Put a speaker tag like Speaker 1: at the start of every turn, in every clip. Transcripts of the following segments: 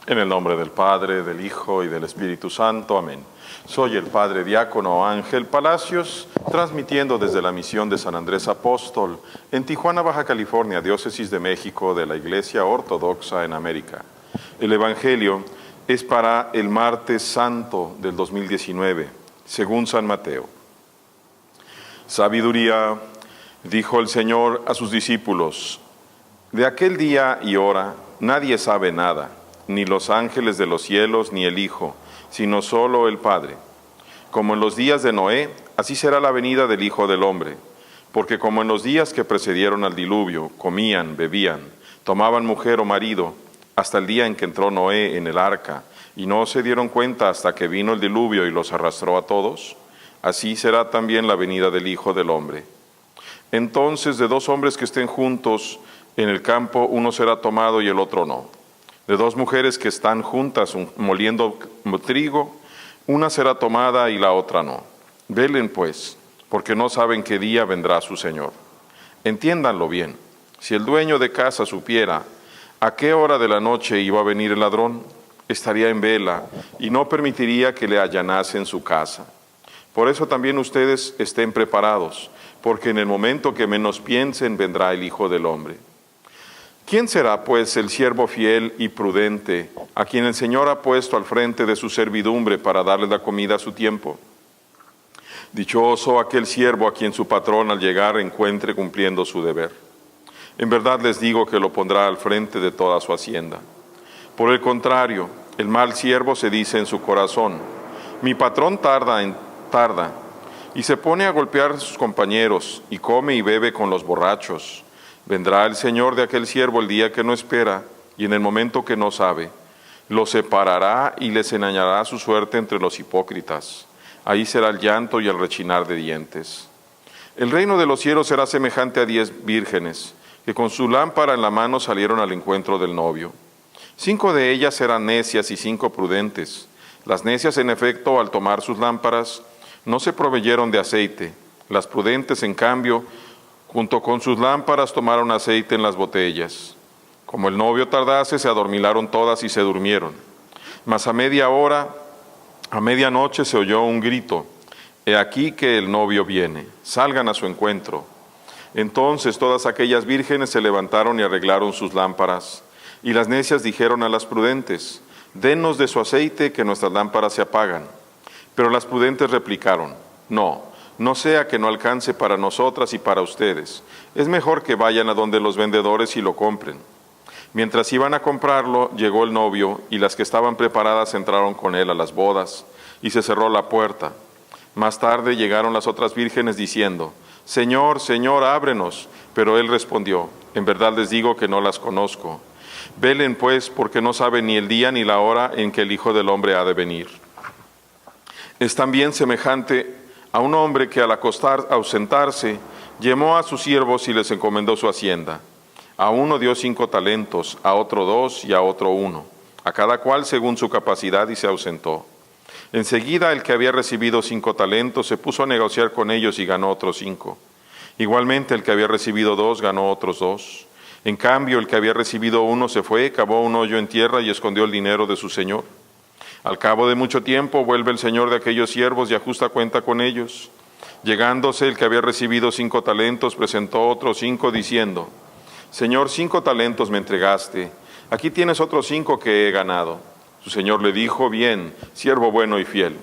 Speaker 1: En el nombre del Padre, del Hijo y del Espíritu Santo. Amén. Soy el Padre Diácono Ángel Palacios, transmitiendo desde la misión de San Andrés Apóstol, en Tijuana, Baja California, Diócesis de México, de la Iglesia Ortodoxa en América. El Evangelio es para el martes santo del 2019, según San Mateo. Sabiduría, dijo el Señor a sus discípulos, de aquel día y hora nadie sabe nada, ni los ángeles de los cielos, ni el Hijo, sino solo el Padre. Como en los días de Noé, así será la venida del Hijo del Hombre. Porque como en los días que precedieron al diluvio, comían, bebían, tomaban mujer o marido, hasta el día en que entró Noé en el arca, y no se dieron cuenta hasta que vino el diluvio y los arrastró a todos, así será también la venida del Hijo del Hombre. Entonces, de dos hombres que estén juntos en el campo, uno será tomado y el otro no. De dos mujeres que están juntas moliendo trigo, una será tomada y la otra no. Velen pues, porque no saben qué día vendrá su Señor. Entiéndanlo bien. Si el dueño de casa supiera a qué hora de la noche iba a venir el ladrón, estaría en vela y no permitiría que le allanasen su casa. Por eso también ustedes estén preparados, porque en el momento que menos piensen vendrá el Hijo del Hombre. ¿Quién será, pues, el siervo fiel y prudente, a quien el Señor ha puesto al frente de su servidumbre para darle la comida a su tiempo? Dichoso aquel siervo a quien su patrón al llegar encuentre cumpliendo su deber. En verdad les digo que lo pondrá al frente de toda su hacienda. Por el contrario, el mal siervo se dice en su corazón, mi patrón tarda, y se pone a golpear a sus compañeros, y come y bebe con los borrachos. Vendrá el Señor de aquel siervo el día que no espera, y en el momento que no sabe, lo separará y les enseñará su suerte entre los hipócritas. Ahí será el llanto y el rechinar de dientes. El reino de los cielos será semejante a 10 vírgenes, que con su lámpara en la mano salieron al encuentro del novio. 5 de ellas eran necias y 5 prudentes. Las necias, en efecto, al tomar sus lámparas, no se proveyeron de aceite. Las prudentes, en cambio, junto con sus lámparas tomaron aceite en las botellas. Como el novio tardase, se adormilaron todas y se durmieron. Mas a medianoche se oyó un grito, he aquí que el novio viene, salgan a su encuentro. Entonces todas aquellas vírgenes se levantaron y arreglaron sus lámparas. Y las necias dijeron a las prudentes, dennos de su aceite que nuestras lámparas se apagan. Pero las prudentes replicaron, no sea que no alcance para nosotras y para ustedes. Es mejor que vayan a donde los vendedores y lo compren. Mientras iban a comprarlo, llegó el novio, y las que estaban preparadas entraron con él a las bodas, y se cerró la puerta. Más tarde llegaron las otras vírgenes diciendo, Señor, Señor, ábrenos. Pero él respondió, en verdad les digo que no las conozco. Velen pues, porque no saben ni el día ni la hora en que el Hijo del Hombre ha de venir. Es también semejante a un hombre que al ausentarse, llamó a sus siervos y les encomendó su hacienda. A uno dio 5 talentos, a otro 2 y a otro 1, a cada cual según su capacidad, y se ausentó. Enseguida el que había recibido 5 talentos se puso a negociar con ellos y ganó otros 5. Igualmente el que había recibido 2 ganó otros 2. En cambio el que había recibido 1 se fue, cavó un hoyo en tierra y escondió el dinero de su señor. Al cabo de mucho tiempo vuelve el señor de aquellos siervos y ajusta cuenta con ellos. Llegándose el que había recibido 5 talentos, presentó otros 5 diciendo, Señor, 5 talentos me entregaste, aquí tienes otros 5 que he ganado. Su señor le dijo, bien, siervo bueno y fiel.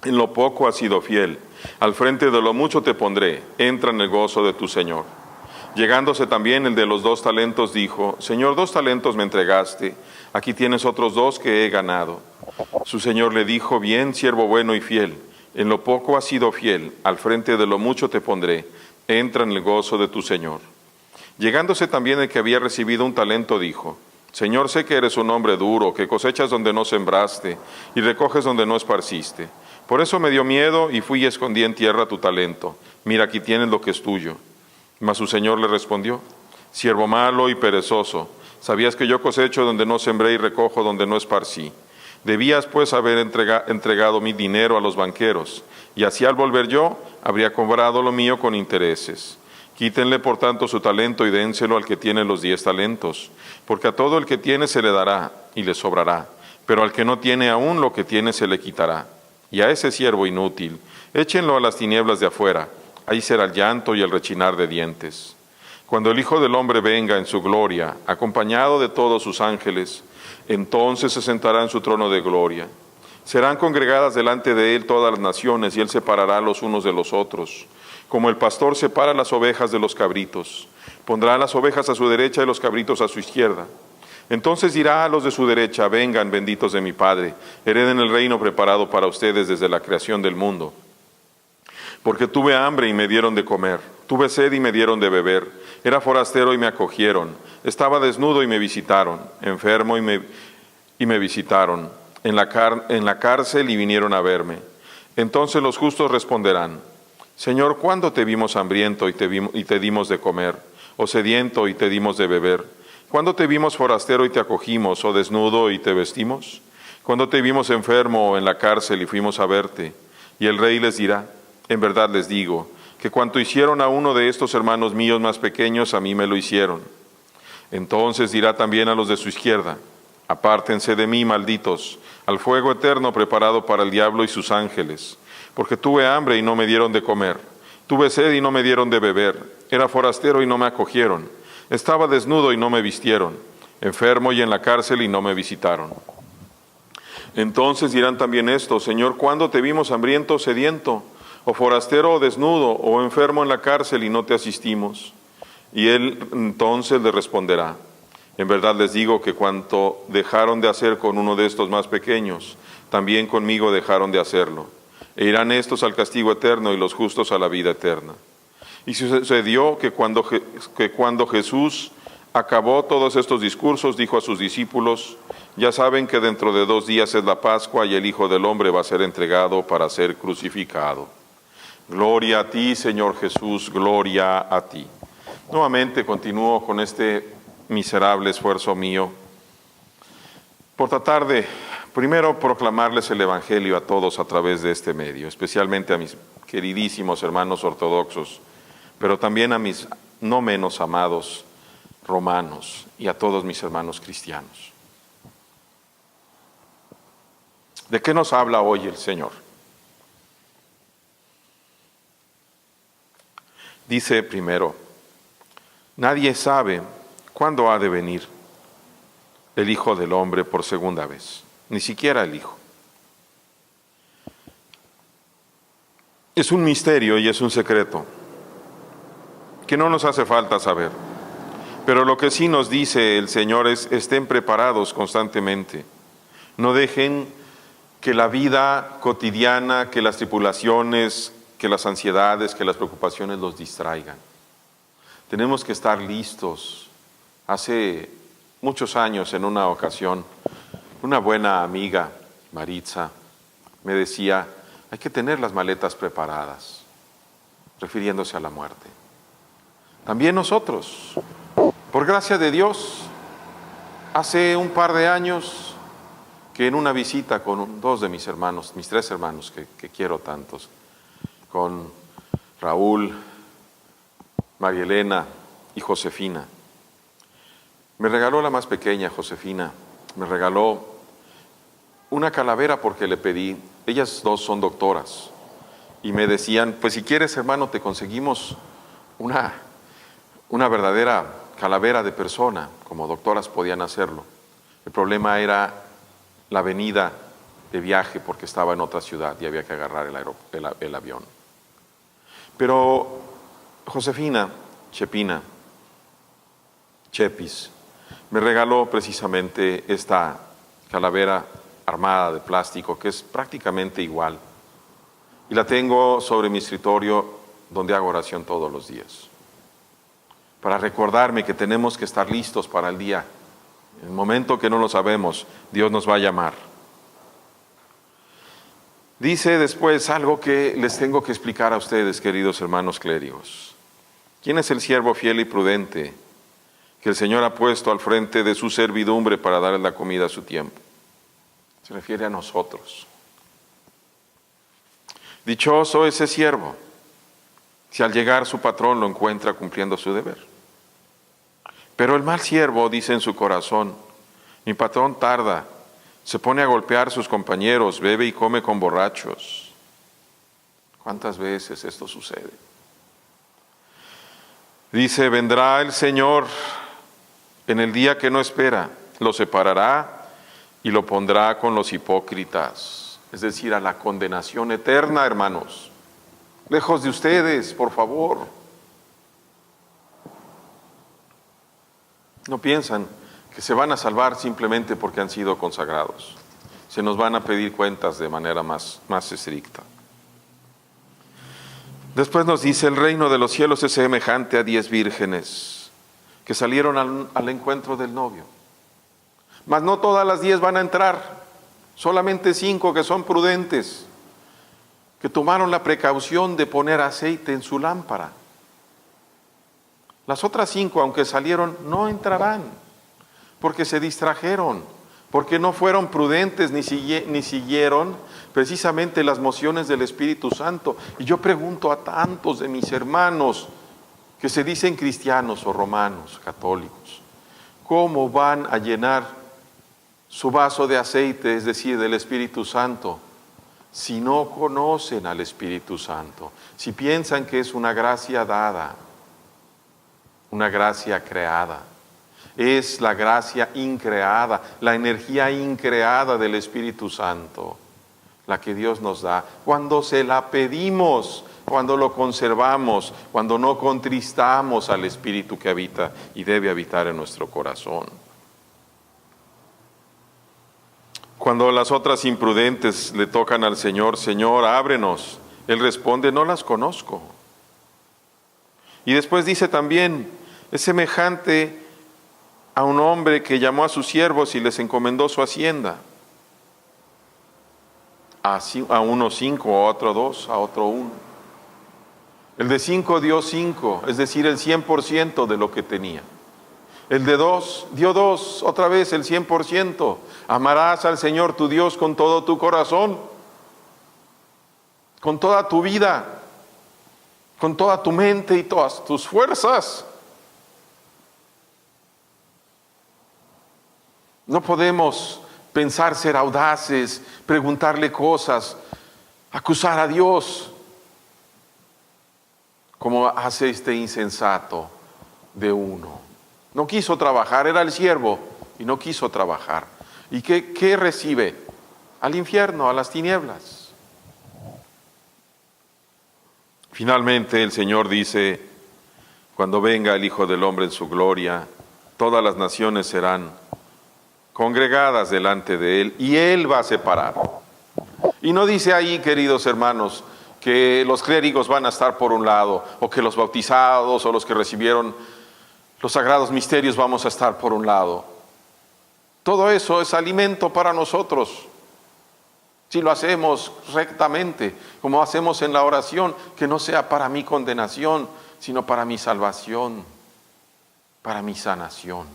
Speaker 1: En lo poco has sido fiel, al frente de lo mucho te pondré, entra en el gozo de tu señor. Llegándose también el de los 2 talentos dijo, Señor, 2 talentos me entregaste, aquí tienes otros 2 que he ganado. Su señor le dijo, bien, siervo bueno y fiel, en lo poco has sido fiel, al frente de lo mucho te pondré, entra en el gozo de tu señor. Llegándose también el que había recibido un talento dijo, Señor, sé que eres un hombre duro, que cosechas donde no sembraste y recoges donde no esparciste. Por eso me dio miedo y fui y escondí en tierra tu talento. Mira, aquí tienes lo que es tuyo. Mas su señor le respondió, siervo malo y perezoso, sabías que yo cosecho donde no sembré y recojo donde no esparcí. Debías pues haber entregado mi dinero a los banqueros, y así al volver yo habría cobrado lo mío con intereses. Quítenle por tanto su talento y dénselo al que tiene los 10 talentos, porque a todo el que tiene se le dará y le sobrará, pero al que no tiene aún lo que tiene se le quitará. Y a ese siervo inútil, échenlo a las tinieblas de afuera, ahí será el llanto y el rechinar de dientes. Cuando el Hijo del Hombre venga en su gloria, acompañado de todos sus ángeles, entonces se sentará en su trono de gloria. Serán congregadas delante de él todas las naciones, y él separará los unos de los otros, como el pastor separa las ovejas de los cabritos. Pondrá las ovejas a su derecha y los cabritos a su izquierda. Entonces dirá a los de su derecha: vengan, benditos de mi Padre, hereden el reino preparado para ustedes desde la creación del mundo. Porque tuve hambre y me dieron de comer, tuve sed y me dieron de beber, era forastero y me acogieron, estaba desnudo y me visitaron, enfermo y me visitaron, en la cárcel y vinieron a verme. Entonces los justos responderán: Señor, ¿cuándo te vimos hambriento y te dimos de comer, o sediento y te dimos de beber? ¿Cuándo te vimos forastero y te acogimos, o desnudo y te vestimos? ¿Cuándo te vimos enfermo o en la cárcel y fuimos a verte? Y el rey les dirá: en verdad les digo, que cuanto hicieron a uno de estos hermanos míos más pequeños, a mí me lo hicieron. Entonces dirá también a los de su izquierda: apártense de mí, malditos, al fuego eterno preparado para el diablo y sus ángeles. Porque tuve hambre y no me dieron de comer, tuve sed y no me dieron de beber, era forastero y no me acogieron, estaba desnudo y no me vistieron, enfermo y en la cárcel y no me visitaron. Entonces dirán también esto: Señor, ¿cuándo te vimos hambriento o sediento, o forastero o desnudo, o enfermo en la cárcel y no te asistimos? Y él entonces le responderá: en verdad les digo que cuanto dejaron de hacer con uno de estos más pequeños, también conmigo dejaron de hacerlo. E irán estos al castigo eterno y los justos a la vida eterna. Y sucedió que cuando Jesús acabó todos estos discursos, dijo a sus discípulos: ya saben que dentro de 2 días es la Pascua y el Hijo del Hombre va a ser entregado para ser crucificado. Gloria a ti, Señor Jesús, gloria a ti. Nuevamente continúo con este miserable esfuerzo mío por tratar de, primero, proclamarles el Evangelio a todos a través de este medio, especialmente a mis queridísimos hermanos ortodoxos, pero también a mis no menos amados romanos y a todos mis hermanos cristianos. ¿De qué nos habla hoy el Señor? Dice primero: nadie sabe cuándo ha de venir el Hijo del Hombre por segunda vez, ni siquiera el Hijo. Es un misterio y es un secreto que no nos hace falta saber. Pero lo que sí nos dice el Señor es: estén preparados constantemente. No dejen que la vida cotidiana, que las tribulaciones, que las ansiedades, que las preocupaciones los distraigan. Tenemos que estar listos. Hace muchos años, en una ocasión, una buena amiga, Maritza, me decía: hay que tener las maletas preparadas, refiriéndose a la muerte. También nosotros, por gracia de Dios, hace un par de años que en una visita con 2 de mis hermanos, mis 3 hermanos que quiero tantos, con Raúl, María Elena y Josefina, me regaló la más pequeña, Josefina, me regaló una calavera porque le pedí. Ellas 2 son doctoras y me decían: pues si quieres, hermano, te conseguimos una verdadera calavera de persona, como doctoras podían hacerlo. El problema era la venida de viaje porque estaba en otra ciudad y había que agarrar el avión. Pero Josefina, Chepis, me regaló precisamente esta calavera armada de plástico, que es prácticamente igual, y la tengo sobre mi escritorio donde hago oración todos los días, para recordarme que tenemos que estar listos para el día. En el momento que no lo sabemos, Dios nos va a llamar. Dice después algo que les tengo que explicar a ustedes, queridos hermanos clérigos. ¿Quién es el siervo fiel y prudente que el Señor ha puesto al frente de su servidumbre para darle la comida a su tiempo? Se refiere a nosotros. Dichoso ese siervo si al llegar su patrón lo encuentra cumpliendo su deber. Pero el mal siervo dice en su corazón: mi patrón tarda, se pone a golpear a sus compañeros, bebe y come con borrachos. ¿Cuántas veces esto sucede? Dice: vendrá el Señor en el día que no espera, lo separará y lo pondrá con los hipócritas, es decir, a la condenación eterna, hermanos. Lejos de ustedes, por favor. No piensan que se van a salvar simplemente porque han sido consagrados. Se nos van a pedir cuentas de manera más estricta. Después nos dice: el reino de los cielos es semejante a 10 vírgenes que salieron al encuentro del novio. Mas no todas las 10 van a entrar, solamente 5 que son prudentes, que tomaron la precaución de poner aceite en su lámpara. Las otras 5, aunque salieron, no entrarán, porque se distrajeron, porque no fueron prudentes ni siguieron precisamente las mociones del Espíritu Santo. Y yo pregunto a tantos de mis hermanos que se dicen cristianos o romanos, católicos, ¿cómo van a llenar su vaso de aceite, es decir, del Espíritu Santo, si no conocen al Espíritu Santo? Si piensan que es una gracia dada, una gracia creada. Es la gracia increada, la energía increada del Espíritu Santo, la que Dios nos da cuando se la pedimos, cuando lo conservamos, cuando no contristamos al Espíritu que habita y debe habitar en nuestro corazón. Cuando las otras imprudentes le tocan al Señor: Señor, ábrenos, Él responde: no las conozco. Y después dice también: es semejante a un hombre que llamó a sus siervos y les encomendó su hacienda. A uno 5, a otro 2, a otro 1. El de 5 dio 5, es decir, el 100% de lo que tenía. El de 2 dio 2, otra vez el 100%. Amarás al Señor tu Dios con todo tu corazón, con toda tu vida, con toda tu mente y todas tus fuerzas. No podemos pensar ser audaces, preguntarle cosas, acusar a Dios, como hace este insensato de 1. No quiso trabajar, era el siervo y no quiso trabajar. ¿Y qué recibe? Al infierno, a las tinieblas. Finalmente el Señor dice: cuando venga el Hijo del Hombre en su gloria, todas las naciones serán congregadas delante de Él y Él va a separar. Y no dice ahí, queridos hermanos, que los clérigos van a estar por un lado, o que los bautizados o los que recibieron los sagrados misterios vamos a estar por un lado. Todo eso es alimento para nosotros, si lo hacemos rectamente, como hacemos en la oración, que no sea para mi condenación, sino para mi salvación, para mi sanación.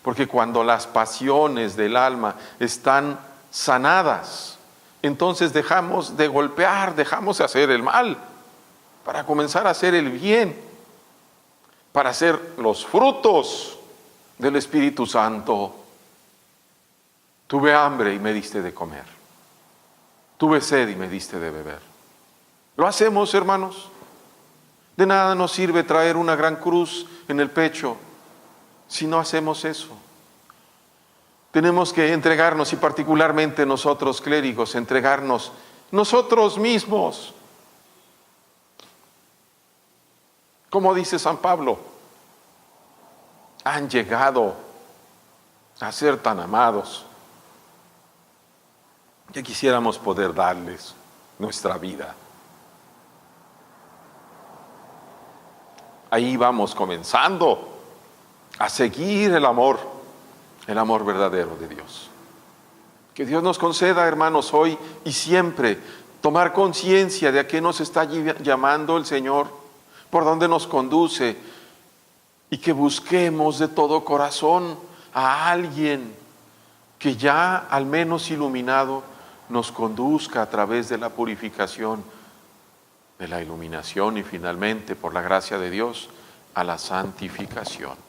Speaker 1: Porque cuando las pasiones del alma están sanadas, entonces dejamos de golpear, dejamos de hacer el mal, para comenzar a hacer el bien, para hacer los frutos del Espíritu Santo. Tuve hambre y me diste de comer. Tuve sed y me diste de beber. ¿Lo hacemos, hermanos? De nada nos sirve traer una gran cruz en el pecho si no hacemos eso. Tenemos que entregarnos, y particularmente nosotros clérigos, entregarnos nosotros mismos. Como dice San Pablo, han llegado a ser tan amados que quisiéramos poder darles nuestra vida. Ahí vamos comenzando a seguir el amor verdadero de Dios. Que Dios nos conceda, hermanos, hoy y siempre tomar conciencia de a qué nos está llamando el Señor, por dónde nos conduce, y que busquemos de todo corazón a alguien que ya al menos iluminado nos conduzca a través de la purificación de la iluminación y finalmente, por la gracia de Dios, a la santificación.